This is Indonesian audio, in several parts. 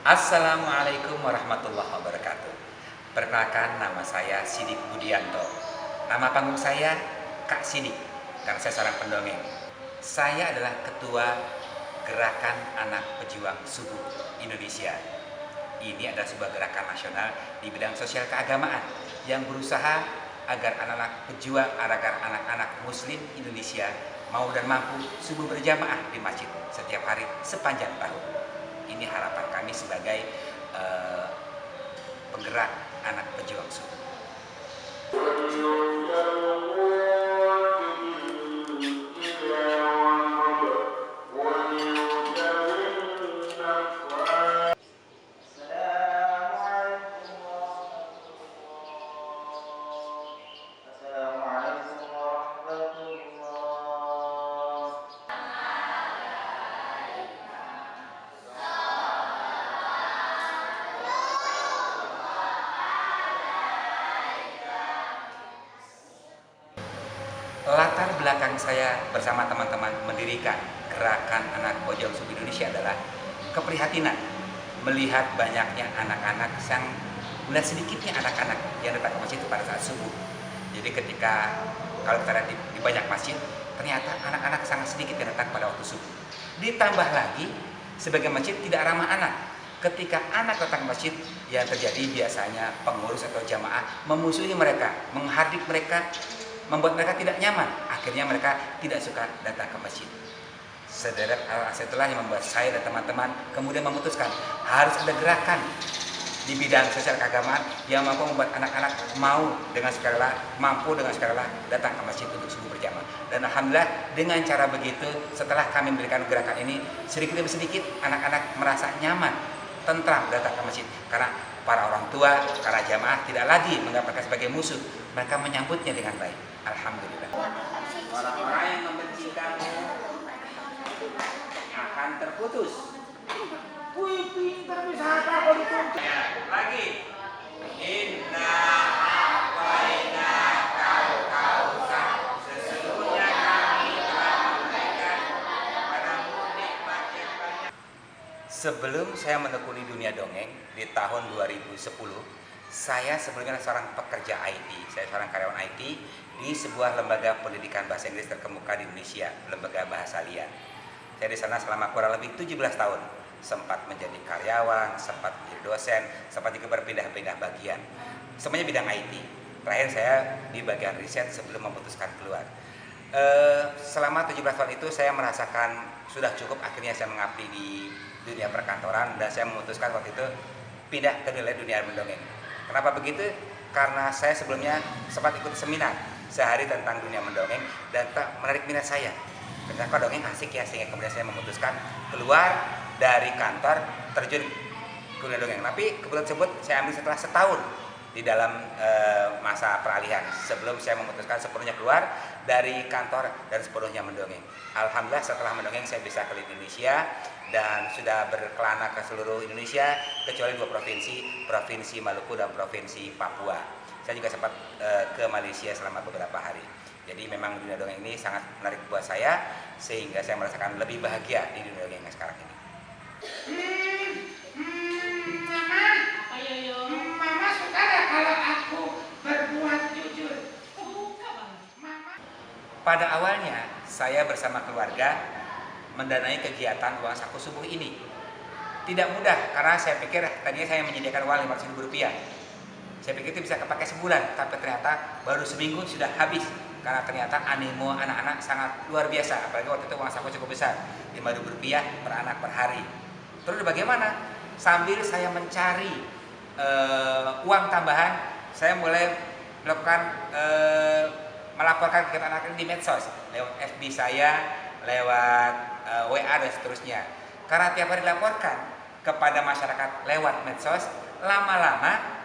Assalamualaikum warahmatullahi wabarakatuh. Perkenalkan, nama saya Sidik Budianto. Nama panggung saya Kak Sidik, karena saya seorang pendongeng. Saya adalah Ketua Gerakan Anak Pejuang Subuh Indonesia. Ini adalah sebuah gerakan nasional di bidang sosial keagamaan yang berusaha agar anak-anak pejuang, agar anak-anak Muslim Indonesia mau dan mampu subuh berjamaah di masjid setiap hari sepanjang tahun. Ini harapan kami sebagai penggerak anak pejuang subuh. Latar belakang saya bersama teman-teman mendirikan Gerakan Anak Pejuang Subuh Indonesia adalah keprihatinan melihat banyaknya anak-anak yang melihat sedikitnya anak-anak yang datang ke masjid pada saat subuh. Jadi ketika kalau kita lihat di banyak masjid, ternyata anak-anak sangat sedikit yang datang pada waktu subuh. Ditambah lagi, sebagai masjid tidak ramah anak. Ketika anak datang ke masjid, yang terjadi biasanya pengurus atau jamaah memusuhi mereka, menghardik mereka, membuat mereka tidak nyaman. Akhirnya mereka tidak suka datang ke masjid. Sederet alasan itulah yang membuat saya dan teman-teman kemudian memutuskan harus ada gerakan di bidang sosial keagamaan yang mampu membuat anak-anak mampu dengan sukarela datang ke masjid untuk subuh berjamaah. Dan alhamdulillah dengan cara begitu, setelah kami memberikan gerakan ini, sedikit demi sedikit anak-anak merasa nyaman, tentram datang ke masjid, karena para orang tua, para jamaah tidak lagi menganggap mereka sebagai musuh. Mereka menyambutnya dengan baik. Alhamdulillah. Orang-orang yang membenci kamu akan terputus. Wih, pintar bisa apa dituntut. Lagi. Inna a'tayna kal kautsar. Sesungguhnya kami telah memberikan kepadamu nikmat yang banyak. Sebelum saya menekuni dunia dongeng di tahun 2010, saya sebelumnya seorang pekerja IT. Saya seorang karyawan IT di sebuah lembaga pendidikan bahasa Inggris terkemuka di Indonesia, Lembaga Bahasa Lian. Saya di sana selama kurang lebih 17 tahun. Sempat menjadi karyawan, sempat menjadi dosen, sempat juga berpindah-pindah bagian. Semuanya bidang IT. Terakhir saya di bagian riset sebelum memutuskan keluar. Selama 17 tahun itu saya merasakan sudah cukup, akhirnya saya mengabdi di dunia perkantoran dan saya memutuskan waktu itu pindah ke dunia mendongeng. Kenapa begitu? Karena saya sebelumnya sempat ikut seminar sehari tentang dunia mendongeng dan menarik minat saya. Ternyata dongeng asik ya, sehingga kemudian saya memutuskan keluar dari kantor terjun ke dunia dongeng. Tapi keputusan tersebut saya ambil setelah setahun di dalam masa peralihan sebelum saya memutuskan sepenuhnya keluar dari kantor dan sepenuhnya mendongeng. Alhamdulillah setelah mendongeng saya bisa keliling Indonesia dan sudah berkelana ke seluruh Indonesia kecuali 2 provinsi, Provinsi Maluku dan Provinsi Papua. Saya juga sempat ke Malaysia selama beberapa hari. Jadi memang dunia dongeng ini sangat menarik buat saya sehingga saya merasakan lebih bahagia di dunia dongeng yang sekarang ini. Mama, apa Yoyo? Mama suka gak kalau aku berbuat jujur? Suka banget. Mama. Pada awalnya saya bersama keluarga mendanai kegiatan uang saku subuh ini. Tidak mudah karena saya pikir tadinya saya menyediakan uang Rp500.000. Saya pikir itu bisa kepake sebulan, tapi ternyata baru seminggu sudah habis karena ternyata animo anak-anak sangat luar biasa. Apalagi waktu itu uang saku cukup besar, Rp5.000 per anak per hari. Terus bagaimana? Sambil saya mencari uang tambahan, saya mulai melakukan melaporkan kegiatan anak ini di medsos, lewat FB saya, lewat WA dan seterusnya. Karena tiap hari dilaporkan kepada masyarakat lewat medsos, lama-lama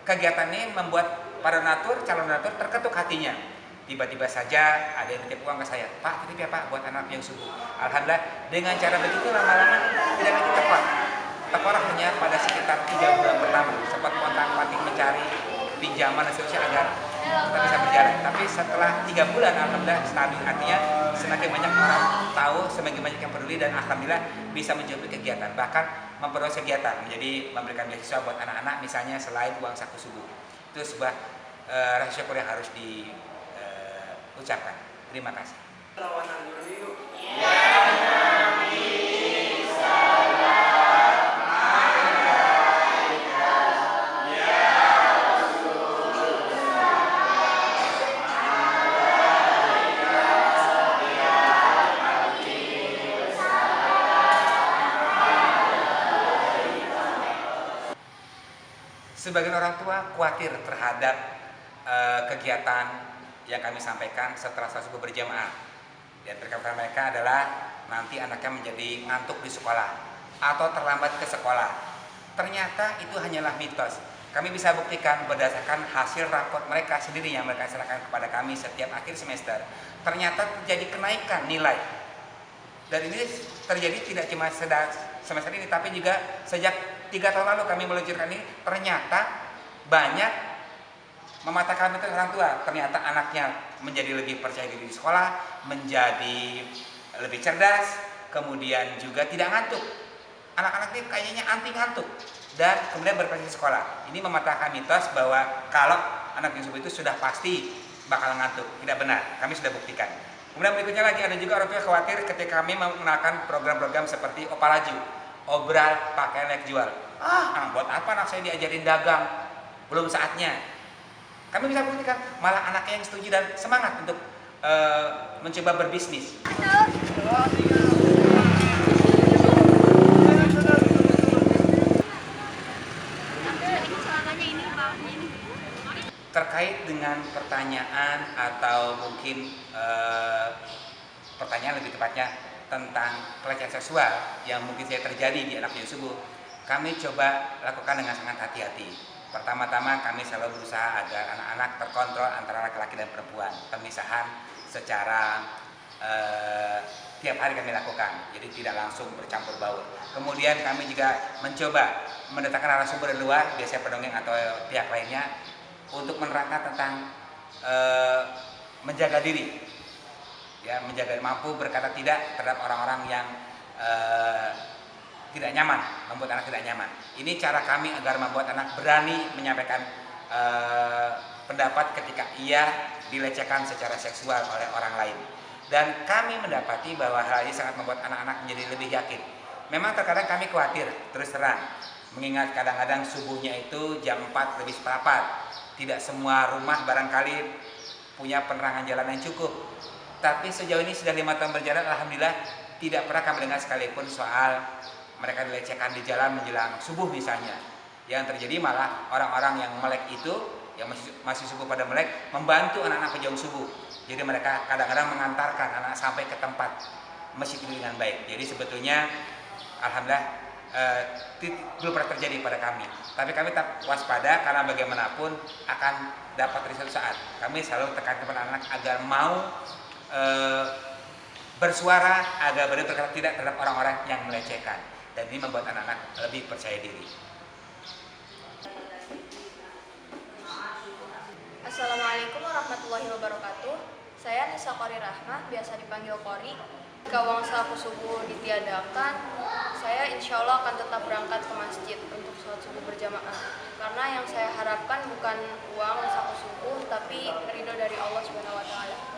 kegiatan ini membuat para calon donatur terketuk hatinya. Tiba-tiba saja ada yang titip uang ke saya, Pak, titip ya Pak buat anak yang subuh. Alhamdulillah dengan cara begitu lama-lama tidak lagi tekor hanya pada sekitar 3 bulan pertama sempat kontak-kontak mencari pinjaman dan seterusnya agar kita bisa berjalan. Tapi setelah 3 bulan alhamdulillah stabil, artinya semakin banyak orang tahu, semakin banyak yang peduli dan alhamdulillah bisa mencoba kegiatan. Bahkan memperluas kegiatan, menjadi memberikan beasiswa buat anak-anak misalnya selain uang saku subuh. Itu sebuah rasa syukur yang harus diucapkan. Terima kasih. Sebagian orang tua khawatir terhadap kegiatan yang kami sampaikan setelah sholat subuh berjamaah. Dan kekhawatiran mereka adalah nanti anaknya menjadi ngantuk di sekolah atau terlambat ke sekolah. Ternyata itu hanyalah mitos. Kami bisa buktikan berdasarkan hasil raport mereka sendiri yang mereka serahkan kepada kami setiap akhir semester. Ternyata terjadi kenaikan nilai. Dan ini terjadi tidak cuma semester ini, tapi juga sejak 3 tahun lalu kami meluncurkan ini. Ternyata banyak mematahkan mitos orang tua. Ternyata anaknya menjadi lebih percaya diri di sekolah, menjadi lebih cerdas, kemudian juga tidak ngantuk. Anak-anak ini kayaknya anti ngantuk dan kemudian berprestasi di sekolah. Ini mematahkan mitos bahwa kalau anak yang subuh itu sudah pasti bakal ngantuk. Tidak benar, kami sudah buktikan. Kemudian berikutnya lagi ada juga orang tua khawatir ketika kami mengenalkan program-program seperti Opalaju, obral pakai naik jual. Buat apa anak saya diajarin dagang? Belum saatnya. Kami bisa buktikan malah anaknya yang setuju dan semangat untuk mencoba berbisnis. Terkait dengan pertanyaan atau mungkin pertanyaan lebih tepatnya tentang pelecehan seksual yang mungkin saya terjadi di anak yang subuh, kami coba lakukan dengan sangat hati-hati. Pertama-tama kami selalu berusaha agar anak-anak terkontrol antara laki-laki dan perempuan. Pemisahan secara tiap hari kami lakukan, jadi tidak langsung bercampur baur. Kemudian kami juga mencoba mendatangkan narasumber dari luar, biasanya pendongeng atau pihak lainnya, untuk menerangkan tentang menjaga diri, ya, menjaga mampu berkata tidak terhadap orang-orang yang tidak nyaman, membuat anak tidak nyaman. Ini cara kami agar membuat anak berani menyampaikan pendapat ketika ia dilecehkan secara seksual oleh orang lain. Dan kami mendapati bahwa hal ini sangat membuat anak-anak menjadi lebih yakin. Memang terkadang kami khawatir, terus terang, mengingat kadang-kadang subuhnya itu jam 4 lebih seperempat. Tidak semua rumah barangkali punya penerangan jalan yang cukup. Tapi sejauh ini sudah 5 tahun berjalan, alhamdulillah tidak pernah kami dengar sekalipun soal mereka dilecehkan di jalan menjelang subuh misalnya. Yang terjadi malah orang-orang yang melek itu, yang masih subuh pada melek, membantu anak-anak pejuang subuh. Jadi mereka kadang-kadang mengantarkan anak sampai ke tempat masjid itu dengan baik. Jadi sebetulnya alhamdulillah belum pernah terjadi pada kami. Tapi kami tetap waspada karena bagaimanapun akan dapat dari suatu saat. Kami selalu tekan kepada anak agar mau bersuara, agar berani berkata tidak terhadap orang-orang yang melecehkan. Dan ini membuat anak-anak lebih percaya diri. Assalamualaikum warahmatullahi wabarakatuh. Saya Nisa Qori Rahmah, biasa dipanggil Qori. Jika uang saku subuh ditiadakan, saya insya Allah akan tetap berangkat ke masjid untuk sholat subuh berjamaah. Karena yang saya harapkan bukan uang saku subuh, tapi ridho dari Allah Subhanahu wa Ta'ala.